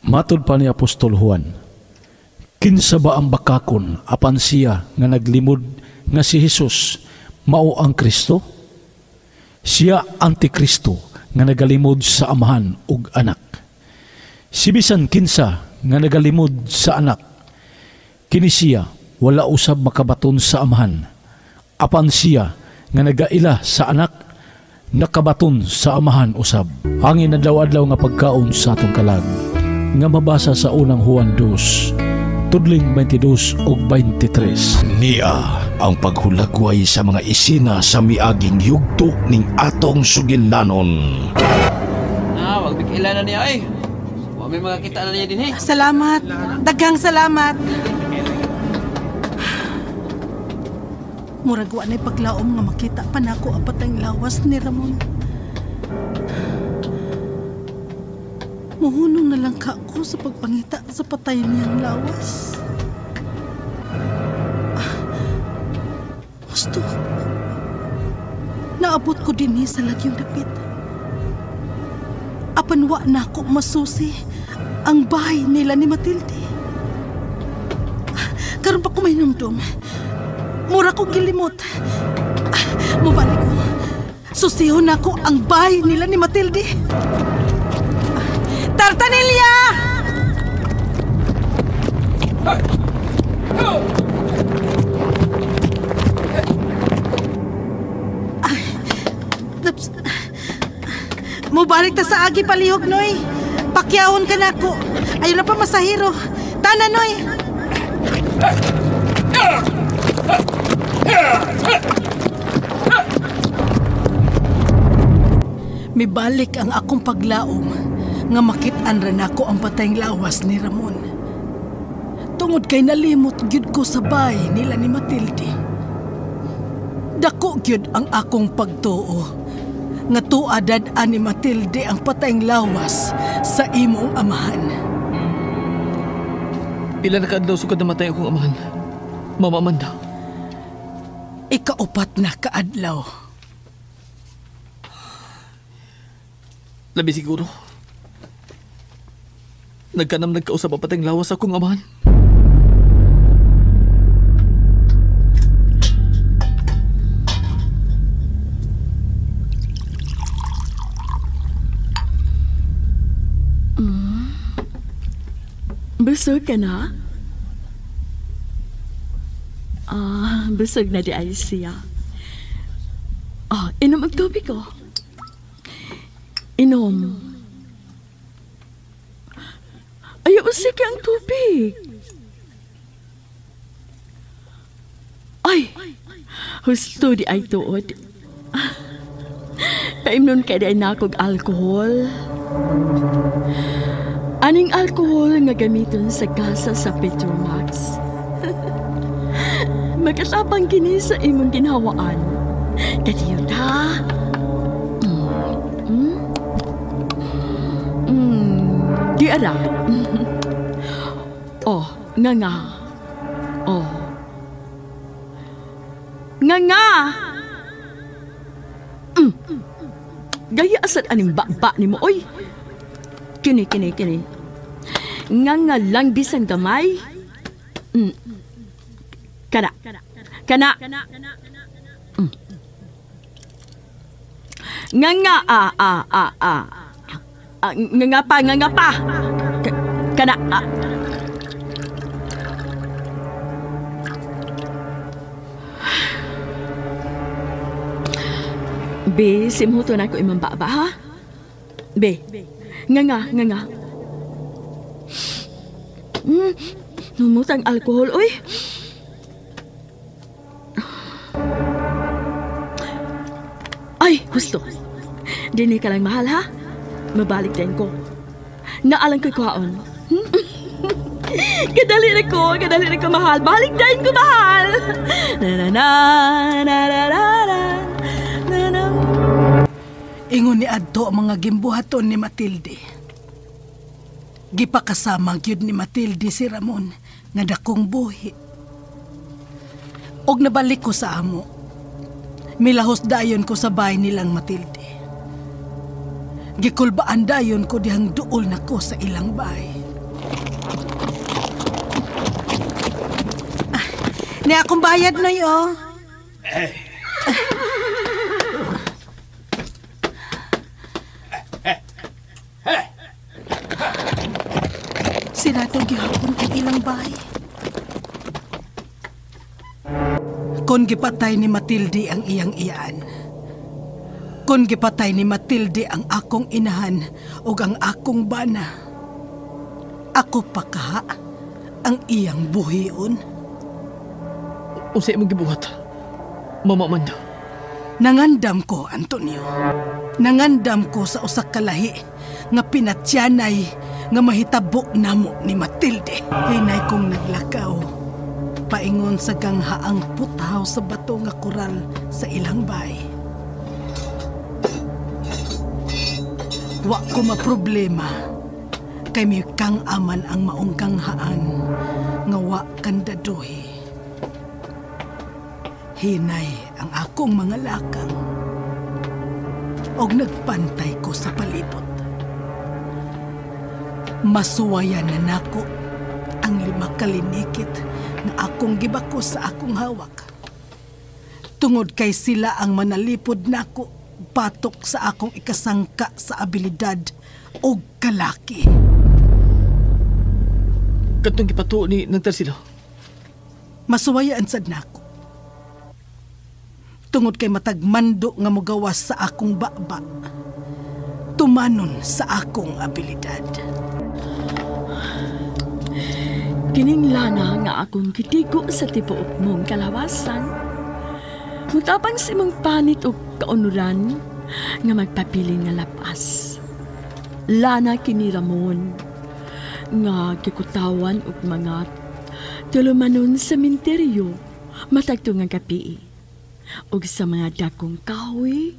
Matod pa ni Apostol Juan, kinsa ba ang bakakon apan siya nga naglimod nga si Jesus mao ang Kristo? Siya antikristo nga nagalimod sa amahan ug anak. Si bisan kinsa nga nagalimod sa anak, kini siya wala usab makabaton sa amahan. Apan siya nga nagaila sa anak, nakabaton sa amahan usab. Hangin adlaw-adlaw nga pagkaon sa atong kalag, nga mabasa sa unang Juan 2, tudling 22 ug 23. Niya ang paghulagway sa mga isina sa miaging yugto ning atong sugilanon. Wag bikilanan niya ay. Wa may mga kita na niya din Salamat. Daghang salamat. Murag wa na'y paglaom nga makita pa nako ang patayng lawas ni Ramon. Muhunong na lang ka ako sa pagpangita sa patay niyang lawas. Gusto. Naabot ko din sa lagyong dapit. Apan wa na ako masusi ang bahay nila ni Matilde. Karon pa ko may numdum. Mura ko gilimot. Mubalik ko. Susihon ako ang bahay nila ni Matilde. Tartanilya! Mubalik ta sa agi palihog, Noy. Pakyahon ka na ako. Ayun na pa masahiro. Tana, Noy. Mibalik ang akong paglaom nga makit-an rin ako ang patayng lawas ni Ramon. Tungod kay nalimot gyud ko sa bahay nila ni Matilde. Dako gyud ang akong pagtuo nga tuadad ani Matilde ang patayng lawas sa imong amahan. Pila na kaadlaw sugad namatay akong amahan. Mama Amanda. Ikaupat na kaadlaw. Labi siguro. Nagkausap ang patayng lawas akong amahan. Busog ka na? Busog na di ay siya. Inom ang tubig ko. Inom. Ayaw usik ang tubig. Ay, husto di ay tuod. Paimnon ka di ay nakog alkohol. Aning alkohol nga gamiton sa kasa sa Petromax. Magkasapang kini sa imong ginhawaan. Kadiyot ha? Di ara. Nga. Nga. Gaya asad aning baba ni mo, oy. Kini. Nga lang bisan gamay. Kana. Nga pa. Kana. Be, simhuto na ko imang baba, ha? Be, nga. Numutang alkohol, oy. Ay, gusto. Dini ka lang mahal, ha? Mabalik din ko. Naalang ko kuhaon. Kadali na ko, mahal. Balik din ko, mahal. Ingon ni adto ang mga gimbuhaton ni Matilde. Gipakasama gyud ni Matilde si Ramon nga dakong buhi. Og nabalik ko sa amo. Milahos dayon ko sa bahay nilang Matilde. Gikulbaan dayon ko dihang duol na ko sa ilang bahay. Ni akong bayad na yo. Sirado gihapon ang ilang bahay. Kon gipatay ni Matilde ang iyang iyaan. Kon gipatay ni Matilde ang akong inahan ug ang akong bana. Ako pa kaha ang iyang buhion. Unsay imong gibuhat? Mama Amanda. Nangandam ko, Antonio. Nangandam ko sa usa ka lahi nga pinatyanay nga mahitabo namo ni Matilde. Hinay kong naglakaw. Paingon sa ganghaang putaw sa bato nga koral sa ilang bay. Wa ko maproblema kay may kang aman ang maong ganghaan nga wa kandaduhi. Hinay ang akong mga lakang og nagpantay ko sa palibot. Masuwayan na nako ang 5 kalinikit na akong gibako sa akong hawak. Tungod kay sila ang manalipod nako patok sa akong ikasangka sa abilidad o kalaki. Katong gipatuo ni ng Tarsilo. Masuwayaan sad nako. Tungod kay matagmando nga mogawas sa akong baba. Tumanon sa akong abilidad. Kining lana nga akong gitigo sa tibuok mong kalawasan. Mutapang si mong panit o kaunuran nga magpapili nga lapas. Lana kini Ramon nga gikutawan og mga tulumanon sa minteryo matagto nga gabi og sa mga dakong kahoy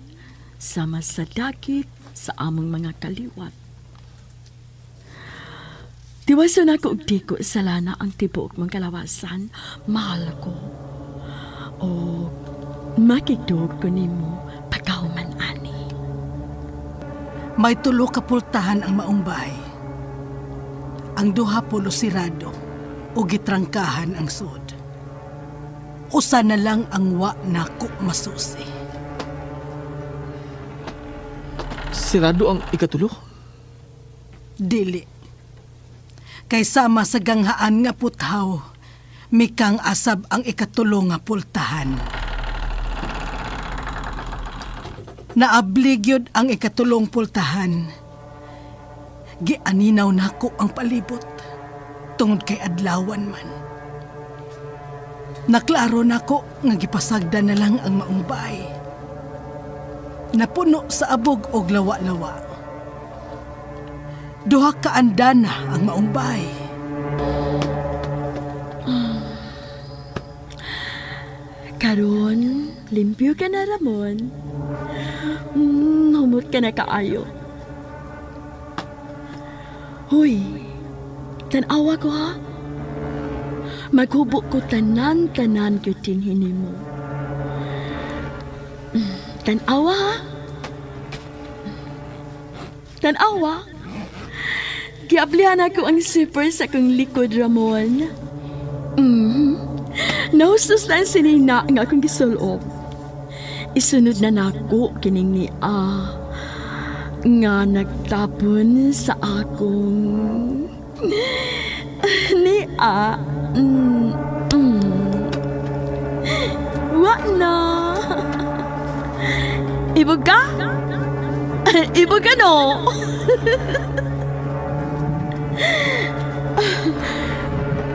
sama sa dakit sa among mga kaliwat. Tiwaso na ko og tiko sa lana ang tibuok mong kalawasan, mahal ko. O makigdog ko nimo pagkahuman ani. May 3 kapultahan ang maong bahay. Ang 2 pulo sirado o gitrangkahan ang sud. Usa na lang ang wa nako masusi. Sirado ang ikatulo? Dili. Kay sama sa ganghaan nga puthaw, mikang asab ang ikatulo nga pultahan. Naabligyod ang ikatulong pultahan. Gianinaw nako ang palibot, tungod kay adlawan man. Naklaro nako nga gipasagda na lang ang maong bahay. Napuno sa abog og lawa-lawa. 2 ka andana ang maong bahay. Karon, limpyo ka na, Ramon. Humot ka na kaayo. Hoy, tanawa ko ha. Maghubok ko tanan-tanan ko tinghini mo. Tanawa ha. Tanawa. Giablihan ako ang zipper sa akong likod, Ramon. Naustos na ang sinina nga akong gisulob. Isunod na nako kining ni nga nagtapon sa akong ni wa na. Ibog ka? Ibog ka no?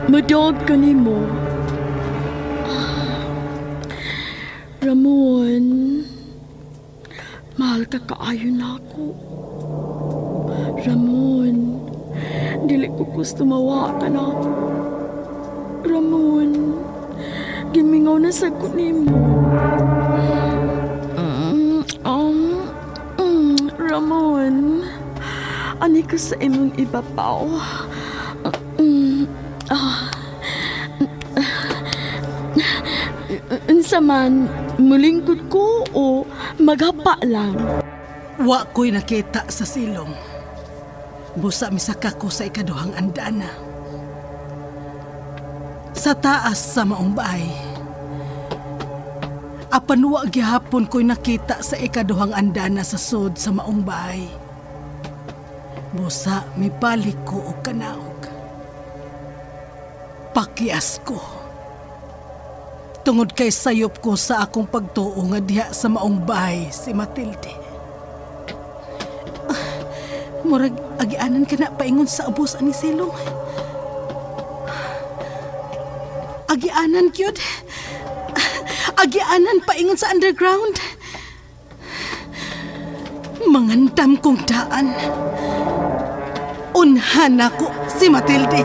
Madog ka ni mo. Ramon, mahal ka kaayo na ako. Ramon, dili ko gusto mawa ka na. Ramon, gimingaw na sagot ni mo. Ramon, ani ko sa imong ibabaw. Unsa man, mulingkod ko o maghapa lang? Wa ko'y nakita sa silong. Busa misaka ko sa ikaduhang andana. Sa taas sa maong bahay. Apan wa gihapon ko'y nakita sa ikaduhang andana sa sud sa maong bahay. Busa mibalik ko og kanaog. Pakyas ko. Tungod kay sayop ko sa akong pagtuo nga diha sa maong bahay si Matilde. Murag agianan ka na paingon sa ubos ani Silong. Agianan gyud. Agianan paingon sa underground. Mangandam kong daan. Unhan ako si Matilde.